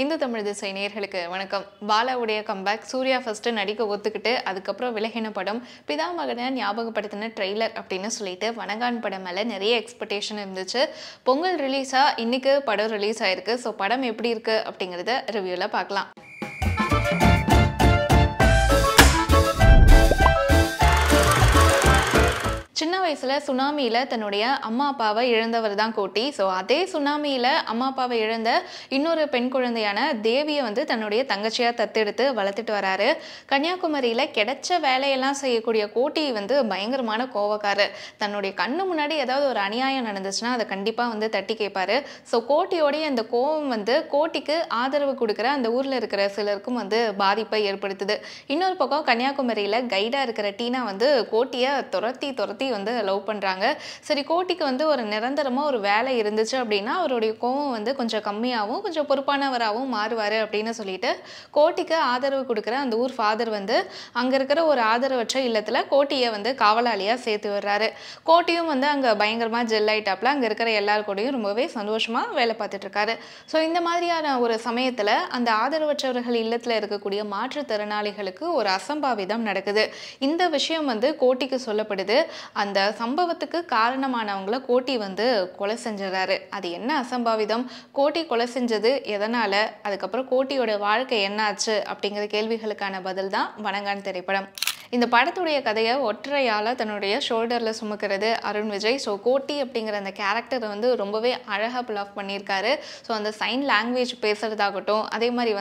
இந்து தமிழ் திசை நேயர்களுக்கு வணக்கம். பாலாவுடைய கம்பேக். சூர்யா ஃபர்ஸ்ட் நடிக்க ஒத்துக்கிட்டு அதுக்கப்புறம் விலகின படம் பிதா மகனை ஞாபகப்படுத்தின ட்ரெய்லர் அப்படின்னு சொல்லிட்டு வனகான் படம் மேலே நிறைய எக்ஸ்பெக்டேஷன் இருந்துச்சு. பொங்கல் ரிலீஸாக இன்னைக்கு படம் ரிலீஸ் ஆயிருக்கு. ஸோ படம் எப்படி இருக்கு அப்படிங்கிறத ரிவ்யூவில் பார்க்கலாம். சின்ன வயசுல சுனாமியில தன்னுடைய அம்மா அப்பாவை இழந்தவர் தான் கோட்டி. ஸோ அதே சுனாமியில அம்மா அப்பாவை இழந்த இன்னொரு பெண் குழந்தையான தேவியை தன்னுடைய தங்கச்சியா தத்தெடுத்து வளர்த்துட்டு வராரு. கன்னியாகுமரியில கிடைச்ச வேலையெல்லாம் செய்யக்கூடிய கோட்டி பயங்கரமான கோவக்காரர். தன்னுடைய கண்ணு முன்னாடி ஏதாவது ஒரு அநியாயம் நடந்துச்சுன்னா அதை கண்டிப்பா தட்டி கேட்பாரு. ஸோ கோட்டியோடைய அந்த கோவம் கோட்டிக்கு ஆதரவு கொடுக்குற அந்த ஊர்ல இருக்கிற சிலருக்கும் பாதிப்பை ஏற்படுத்துது. இன்னொரு பக்கம் கன்னியாகுமரியில கைடா இருக்கிற டீனா கோட்டியை துரத்தி லவ் பண்றாங்க. சரி, கோட்டிக்கு ஒரு நிரந்தரமா ஒரு வேலை இருந்துச்சு அப்படின்னா அவருடைய கோவம் கொஞ்சம் கம்மியாகவும் கொஞ்சம் பொறுப்பானவராகவும் மாறுவாரு அப்படின்னு சொல்லிட்டு கோட்டிக்கு ஆதரவு கொடுக்குற அந்த ஊர் ஃபாதர் அங்க இருக்கிற ஒரு ஆதரவற்ற இல்லத்துல கோட்டியை காவலாளியா சேர்த்து வர்றாரு. கோட்டியும் அங்க பயங்கரமா ஜெல் ஆயிட்டாப்ல. அங்க இருக்கிற எல்லாரு கூடயும் ரொம்பவே சந்தோஷமா வேலை பார்த்துட்டு இருக்காரு. ஸோ இந்த மாதிரியான ஒரு சமயத்துல அந்த ஆதரவற்றவர்கள் இல்லத்துல இருக்கக்கூடிய மாற்றுத்திறனாளிகளுக்கு ஒரு அசம்பாவிதம் நடக்குது. இந்த விஷயம் கோட்டிக்கு சொல்லப்படுது. அந்த சம்பவத்துக்கு காரணமானவங்கள கோட்டி கொலை செஞ்சிடறாரு. அது என்ன அசம்பாவிதம், கோட்டி கொலை செஞ்சது எதனால, அதுக்கப்புறம் கோட்டியோட வாழ்க்கை என்னாச்சு அப்படிங்கிற கேள்விகளுக்கான பதில் தான் வனங்கான் திரைப்படம். இந்த படத்துடைய கதையை ஒற்றையால தன்னுடைய ஷோல்டர்ல சுமக்கிறது அருண் விஜய். ஸோ கோட்டி அப்படிங்கிற அந்த கேரக்டர் ரொம்பவே அழகாக புல் ஆஃப் பண்ணியிருக்காரு. ஸோ அந்த சைன் லாங்குவேஜ் பேசுறதாகட்டும், அதே மாதிரி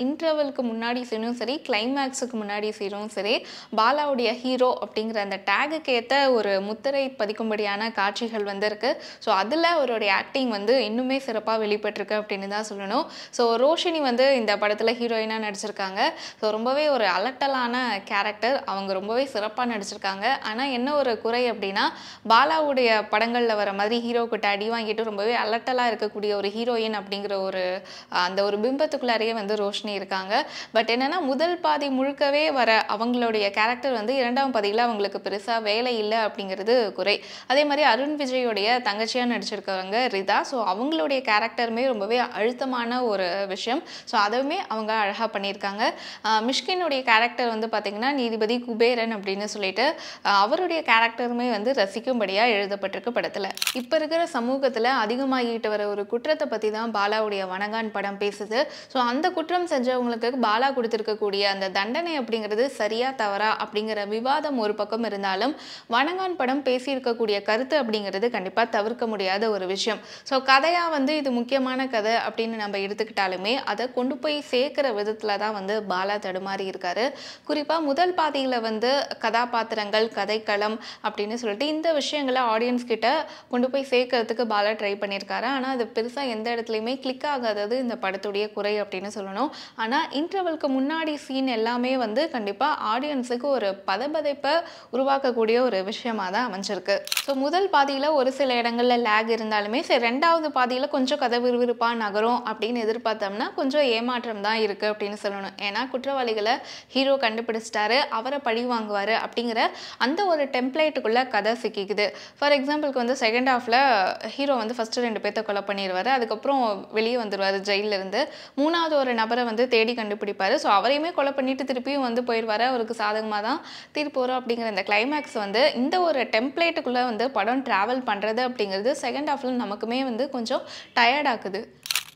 இன்டர்வலுக்கு முன்னாடி சீனும் சரி, கிளைமேக்ஸுக்கு முன்னாடி சீனும் சரி, பாலாவுடைய ஹீரோ அப்படிங்கிற அந்த டேகுக்கு ஏற்ற ஒரு முத்திரை பதிக்கும்படியான காட்சிகள் இருக்கு. ஸோ அதில் அவருடைய ஆக்டிங் இன்னுமே சிறப்பாக வெளிப்பட்டிருக்கு அப்படின்னு தான் சொல்லணும். ஸோ ரோஷினி இந்த படத்தில் ஹீரோயினாக நடிச்சிருக்காங்க. ஸோ ரொம்பவே ஒரு அலட்டலான கேரக்டர். அவங்க ரொம்பவே சிறப்பாக நடிச்சிருக்காங்க. ஆனால் என்ன ஒரு குறை அப்படின்னா, பாலாவுடைய படங்களில் வர மாதிரி ஹீரோ கிட்ட அடி வாங்கிட்டு ரொம்பவே அலட்டலாக இருக்கக்கூடிய ஒரு ஹீரோயின் அப்படிங்கிற அந்த ஒரு பிம்பத்துக்குள்ளாரையே ரோஷினி இருக்காங்க. பட் என்னன்னா, முதல் பாதி முழுக்கவே வர அவங்களுடைய கேரக்டர் இரண்டாம் பாதியில் அவங்களுக்கு பெருசாக வேலை இல்லை அப்படிங்கிறது குறை. அதே மாதிரி அருண் விஜயோடைய தங்கச்சியாக நடிச்சிருக்கவங்க ரிதா. ஸோ அவங்களுடைய கேரக்டருமே ரொம்பவே அழுத்தமான ஒரு விஷயம். ஸோ அதுவுமே அவங்க அழகாக பண்ணியிருக்காங்க. மிஷ்கினுடைய கேரக்டர் பார்த்தீங்கன்னா நீதிபதி குபேரன் அப்படின்னு சொல்லிட்டு அவருடைய கேரக்டருமே ரசிக்கும்படியாக எழுதப்பட்டிருக்கு படத்தில். இப்போ இருக்கிற சமூகத்தில் அதிகமாகிட்டு வர ஒரு குற்றத்தை பற்றி தான் பாலாவுடைய வனங்கான் படம் பேசுது. ஸோ அந்த குற்றம் செஞ்சவங்களுக்கு பாலா கொடுத்துருக்கக்கூடிய அந்த தண்டனை அப்படிங்கிறது சரியா தவறா அப்படிங்கிற விவாதம் ஒரு பக்கம் இருந்தாலும், வனங்கான் படம் பேசியிருக்கக்கூடிய கருத்து அப்படிங்கிறது கண்டிப்பாக தவிர்க்க முடியாத ஒரு விஷயம். ஸோ கதையாக இது முக்கியமான கதை அப்படின்னு நம்ம எடுத்துக்கிட்டாலுமே அதை கொண்டு போய் சேர்க்கிற விதத்தில் தான் பாலா தடுமாறி இருக்காரு. குறிப்பாக முதல் பாதியில் கதாபாத்திரங்கள், கதைக்களம் அப்படின்னு சொல்லிட்டு இந்த விஷயங்களை ஆடியன்ஸ் கிட்ட கொண்டு போய் சேர்க்கறதுக்கு பாலா ட்ரை பண்ணியிருக்காரு. ஆனால் அது பெருசாக எந்த இடத்துலையுமே கிளிக் ஆகாதது இந்த படத்துடைய குறை அப்படின்னு சொல்லணும். ஆனால் இன்டர்வலுக்கு முன்னாடி சீன் எல்லாமே கண்டிப்பாக ஆடியன்ஸுக்கு ஒரு பதபதைப்பை உருவாக்கக்கூடிய ஒரு விஷயமாக தான் அமைஞ்சிருக்கு. ஸோ முதல் பாதியில் ஒரு சில இடங்களில் லேக் இருந்தாலுமே சரி, ரெண்டாவது பாதியில் கொஞ்சம் கதை விறுவிறுப்பாக நகரும் அப்படின்னு எதிர்பார்த்தோம்னா கொஞ்சம் ஏமாற்றம் தான் இருக்குது அப்படின்னு சொல்லணும். ஏன்னா குற்றவாளிகளை ஹீரோ கண்டுபிடிச்சிட்டாரு, அவரை பழி வாங்குவார் அப்படிங்கிற அந்த ஒரு டெம்ப்ளேட்டுக்குள்ளே கதை சிக்கிக்குது. ஃபார் எக்ஸாம்பிளுக்கு செகண்ட் ஹாஃபில் ஹீரோ ஃபஸ்ட்டு 2 பேர்த்த கொலை பண்ணிடுவார். அதுக்கப்புறம் வெளியே வந்துடுவார் ஜெயிலிருந்து. மூணாவது ஒரு நபரை தேடி கண்டுபிடிப்பார். ஸோ அவரையுமே கொலை பண்ணிட்டு திருப்பியும் போயிடுவார். அவருக்கு சாதகமாக தான் தீர்ப்பு வரும் அப்படிங்கிற அந்த கிளைமேக்ஸ் இந்த ஒரு டெம்ப்ளேட்டுக்குள்ளே படம் ட்ராவல் பண்ணுறது அப்படிங்கிறது செகண்ட் ஹாஃபில் நமக்குமே கொஞ்சம் டயர்டாக்குது.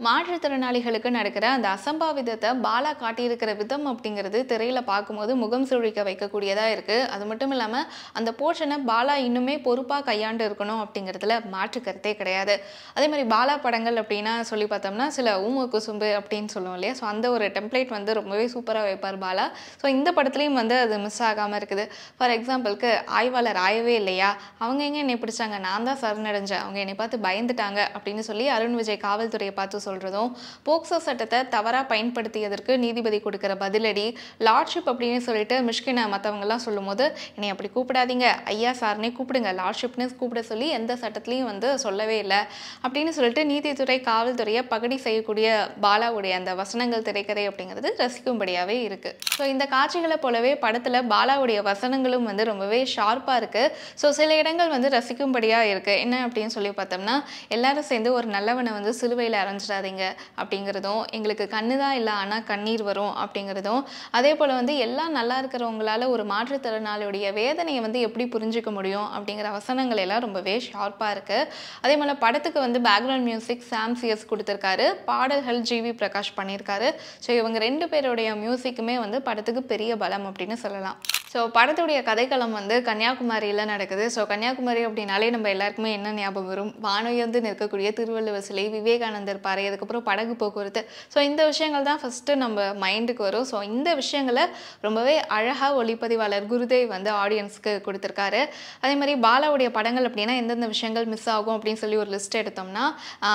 மாற்றுத்திறனாளிகளுக்கு நடக்கிற அந்த அசம்பாவிதத்தை பாலா காட்டியிருக்கிற விதம் அப்படிங்கிறது திரையில் பார்க்கும்போது முகம் சுழிக்க வைக்கக்கூடியதாக இருக்குது. அது மட்டும் இல்லாமல் அந்த போர்ஷனை பாலா இன்னுமே பொறுப்பாக கையாண்டு இருக்கணும் அப்படிங்கிறதுல மாற்று கருத்தே கிடையாது. அதே மாதிரி பாலா படங்கள் அப்படின்னா சொல்லி பார்த்தோம்னா சில ஊம குசும்பு அப்படின்னு சொல்லுவோம் இல்லையா. ஸோ அந்த ஒரு டெம்ப்ளேட் ரொம்பவே சூப்பராக வைப்பார் பாலா. ஸோ இந்த படத்துலையும் அது மிஸ் ஆகாமல் இருக்குது. ஃபார் எக்ஸாம்பிளுக்கு ஆய்வாளர் ஆயவே இல்லையா, அவங்க எங்கே என்னை பிடிச்சாங்க, நான் தான் சரணடைஞ்சேன், அவங்க என்னை பார்த்து பயந்துட்டாங்க அப்படின்னு சொல்லி அருண் விஜய் காவல்துறையை பார்த்து சொல்றதும், போக்சோ சட்டத்தை தவறாக பயன்படுத்தியதற்கு நீதிபதி கொடுக்கிற பதிலடி, லார்ட்ஷிப் அப்படின்னு சொல்லிட்டு மிஷ்கினை மற்றவங்கலாம் சொல்லும் போது என்னை அப்படி கூப்பிடாதீங்க, ஐயா சார்னே கூப்பிடுங்க, லார்ட்ஷிப்னு கூப்பிட சொல்லி எந்த சட்டத்திலையும் சொல்லவே இல்லை அப்படின்னு சொல்லிட்டு நீதித்துறை காவல்துறையை பகடி செய்யக்கூடிய பாலாவுடைய அந்த வசனங்கள் திரைக்கதை அப்படிங்கிறது ரசிக்கும்படியாகவே இருக்குது. ஸோ இந்த காட்சிகளை போலவே படத்தில் பாலாவுடைய வசனங்களும் ரொம்பவே ஷார்ப்பாக இருக்குது. ஸோ சில இடங்கள் ரசிக்கும்படியாக இருக்குது. என்ன அப்படின்னு சொல்லி பார்த்தோம்னா, எல்லாரும் சேர்ந்து ஒரு நல்லவனை சிலுவையில் அரைஞ்சிட்டாங்க காமிச்சிடாதீங்க அப்படிங்கிறதும், எங்களுக்கு கண்ணு தான் இல்லை ஆனால் கண்ணீர் வரும் அப்படிங்கிறதும், அதே போல் வந்து எல்லாம் நல்லா இருக்கிறவங்களால ஒரு மாற்றுத்திறனாளியுடைய வேதனையை வந்து எப்படி புரிஞ்சுக்க முடியும் அப்படிங்கிற வசனங்கள் எல்லாம் ரொம்பவே ஷார்ப்பாக இருக்குது. அதே போல் படத்துக்கு வந்து பேக்ரவுண்ட் மியூசிக் சாம் சிஎஸ் கொடுத்துருக்காரு, பாடல்கள் ஜிவி பிரகாஷ் பண்ணியிருக்காரு. ஸோ இவங்க 2 பேருடைய மியூசிக்குமே வந்து படத்துக்கு பெரிய பலம் அப்படின்னு சொல்லலாம். ஸோ படத்துடைய கதைக்களம் வந்து கன்னியாகுமரியில் நடக்குது. ஸோ கன்னியாகுமரி அப்படின்னாலே நம்ம எல்லாருக்குமே என்ன ஞாபகம் வரும்? வானுயர்ந்து நிற்கக்கூடிய திருவள்ளுவர் சிலை, விவேகானந்தர் பாறை, அதுக்கப்புறம் படகு போக்குவரத்து. ஸோ இந்த விஷயங்கள் தான் ஃபஸ்ட்டு நம்ம மைண்டுக்கு வரும். ஸோ இந்த விஷயங்களை ரொம்பவே அழகாக ஒளிப்பதிவாளர் குருதேவ் வந்து ஆடியன்ஸ்க்கு கொடுத்துருக்காரு. அதே மாதிரி பாலாவுடைய படங்கள் அப்படின்னா எந்தெந்த விஷயங்கள் மிஸ் ஆகும் அப்படின்னு சொல்லி ஒரு லிஸ்ட் எடுத்தோம்னா,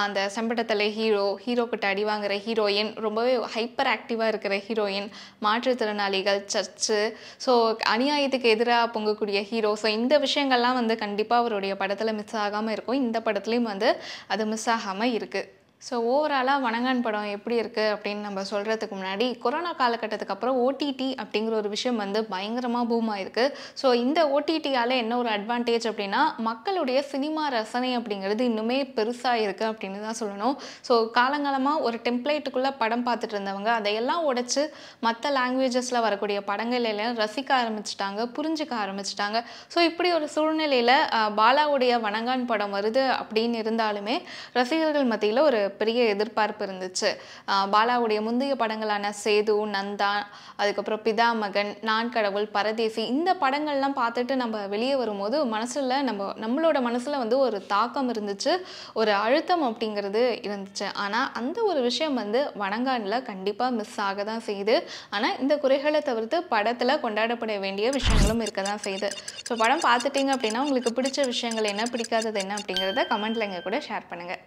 அந்த செம்பட்டத்தலை ஹீரோக்கிட்ட அடி வாங்குற ஹீரோயின், ரொம்பவே ஹைப்பர் ஆக்டிவாக இருக்கிற ஹீரோயின், மாற்றுத்திறனாளிகள், சர்ச்சு, ஸோ அநியாயத்துக்கு எதிராக பொங்கக்கூடிய ஹீரோ. ஸோ இந்த விஷயங்கள்லாம் வந்து கண்டிப்பாக அவருடைய படத்தில் மிஸ் ஆகாமல் இருக்கும். இந்த படத்துலையும் வந்து அது மிஸ் ஆகாமல் இருக்குது. ஸோ ஓவராலாக வணங்கான் படம் எப்படி இருக்குது அப்படின்னு நம்ம சொல்கிறதுக்கு முன்னாடி, கொரோனா காலகட்டத்துக்கு அப்புறம் ஓடிடி அப்படிங்கிற ஒரு விஷயம் வந்து பயங்கரமாக பூம் ஆயிருக்கு. ஸோ இந்த ஓடிடியால் என்ன ஒரு அட்வான்டேஜ் அப்படின்னா, மக்களுடைய சினிமா ரசனை அப்படிங்கிறது இன்னுமே பெருசாக இருக்குது அப்படின்னு தான் சொல்லணும். ஸோ காலங்காலமாக ஒரு டெம்ப்ளேட்டுக்குள்ளே படம் பார்த்துட்டு இருந்தவங்க அதையெல்லாம் உடைச்சு மற்ற லாங்குவேஜஸில் வரக்கூடிய படங்கள் எல்லாம் ரசிக்க ஆரம்பிச்சிட்டாங்க, புரிஞ்சுக்க ஆரம்பிச்சிட்டாங்க. ஸோ இப்படி ஒரு சூழ்நிலையில் பாலாவுடைய வணங்கான் படம் வருது அப்படின்னு இருந்தாலுமே ரசிகர்கள் மத்தியில் ஒரு பெரிய எதிர்பார்ப்பு இருந்துச்சு. பாலாவுடைய முந்தைய படங்களான சேது, நந்தா, அதுக்கப்புறம் பிதாமகன், நான் கடவுள், பரதேசி, இந்த படங்கள்லாம் பார்த்துட்டு நம்ம வெளியே வரும்போது மனசில் நம்மளோட மனசில் வந்து ஒரு தாக்கம் இருந்துச்சு, ஒரு அழுத்தம் அப்படிங்கிறது இருந்துச்சு. ஆனால் அந்த ஒரு விஷயம் வந்து வணங்கானில் கண்டிப்பாக மிஸ் ஆக தான் செய்யுது. ஆனால் இந்த குறைகளை தவிர்த்து படத்தில் கொண்டாடப்பட வேண்டிய விஷயங்களும் இருக்க தான் செய்யுது. ஸோ படம் பார்த்துட்டிங்க அப்படின்னா உங்களுக்கு பிடிச்ச விஷயங்கள் என்ன, பிடிக்காதது என்ன அப்படிங்கிறத கமெண்ட்டில் எங்கள் கூட ஷேர் பண்ணுங்கள்.